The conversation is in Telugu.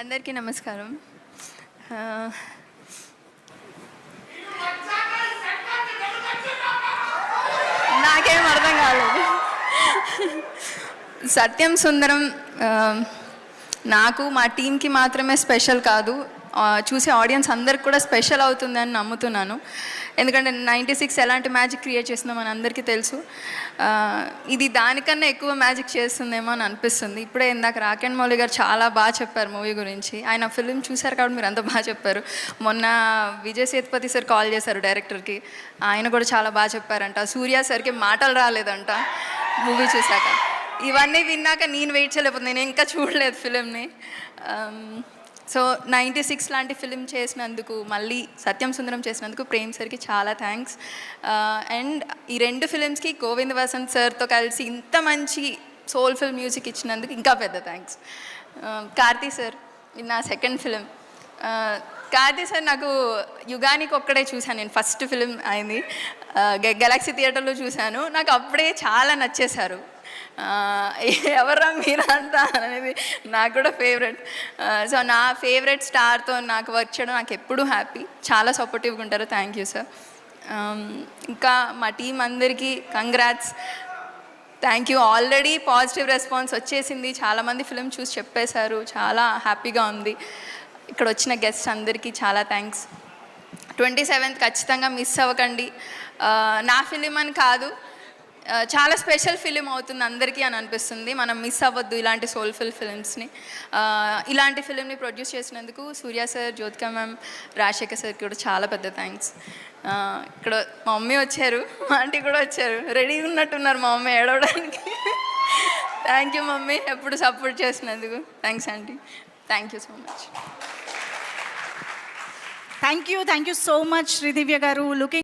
అందరికీ నమస్కారం. నాకేం అర్థం కాలేదు. సత్యం సుందరం నాకు మా టీంకి మాత్రమే స్పెషల్ కాదు, చూసే ఆడియన్స్ అందరికి కూడా స్పెషల్ అవుతుందని నమ్ముతున్నాను. ఎందుకంటే 96 ఎలాంటి మ్యాజిక్ క్రియేట్ చేస్తుందో మన అందరికీ తెలుసు. ఇది దానికన్నా ఎక్కువ మ్యాజిక్ చేస్తుందేమో అని అనిపిస్తుంది. ఇప్పుడే ఇందాక రాకెన్ మౌలి గారు చాలా బాగా చెప్పారు మూవీ గురించి. ఆయన ఫిలిం చూశారు కాబట్టి మీరు అంత బాగా చెప్పారు. మొన్న విజయ్ సేతుపతి సార్ కాల్ చేశారు డైరెక్టర్కి, ఆయన కూడా చాలా బాగా చెప్పారంట. సూర్య సార్కి మాటలు రాలేదంట మూవీ చూశాక. ఇవన్నీ విన్నాక నేను వెయిట్ చేయలేకపోతే, నేను ఇంకా చూడలేదు ఫిలింని. సో 96 లాంటి ఫిలిం చేసినందుకు, మళ్ళీ సత్యం సుందరం చేసినందుకు ప్రేమ్ సార్కి చాలా థ్యాంక్స్. అండ్ ఈ 2 ఫిలిమ్స్కి గోవింద్ వసంత్ సార్తో కలిసి ఇంత మంచి సోల్ఫుల్ మ్యూజిక్ ఇచ్చినందుకు ఇంకా పెద్ద థ్యాంక్స్. కార్తీ సార్, ఇది నా సెకండ్ ఫిలిం. కార్తీ సార్ నాకు యుగానికి ఒక్కడే చూశాను నేను, ఫస్ట్ ఫిలిం అయింది గెలాక్సీ థియేటర్లో చూశాను. నాకు అప్పుడే చాలా నచ్చేశారు. ఎవర్రా మీరంతా అనేది నాకు కూడా ఫేవరెట్. సో నా ఫేవరెట్ స్టార్తో నాకు వర్క్ చేయడం నాకు ఎప్పుడూ హ్యాపీ. చాలా సపోర్టివ్గా ఉంటారు. Thank you sir. ఇంకా మా టీం అందరికీ congrats, thank you. Already positive response వచ్చేసింది, చాలామంది ఫిలిం చూసి చెప్పేశారు, చాలా హ్యాపీగా ఉంది. ఇక్కడ వచ్చిన గెస్ట్ అందరికీ చాలా థ్యాంక్స్. 27th ఖచ్చితంగా మిస్ అవ్వకండి. నా ఫిలిం అని కాదు, చాలా స్పెషల్ ఫిలిం అవుతుంది అందరికీ అని అనిపిస్తుంది. మనం మిస్ అవ్వద్దు ఇలాంటి సోల్ఫుల్ ఫిలిమ్స్ని. ఇలాంటి ఫిలింని ప్రొడ్యూస్ చేసినందుకు సూర్య సార్, జ్యోతిక మ్యామ్, రాజశేఖర్ సార్కి కూడా చాలా పెద్ద థ్యాంక్స్. ఇక్కడ మా మమ్మీ వచ్చారు, మా ఆంటీ కూడా వచ్చారు, రెడీగా ఉన్నట్టున్నారు మా మమ్మీ ఏడవడానికి. థ్యాంక్ యూ మమ్మీ, ఎప్పుడు సపోర్ట్ చేసినందుకు. Thanks aunty, thank you so much. Thank you so much Sridivya గారు. లుకింగ్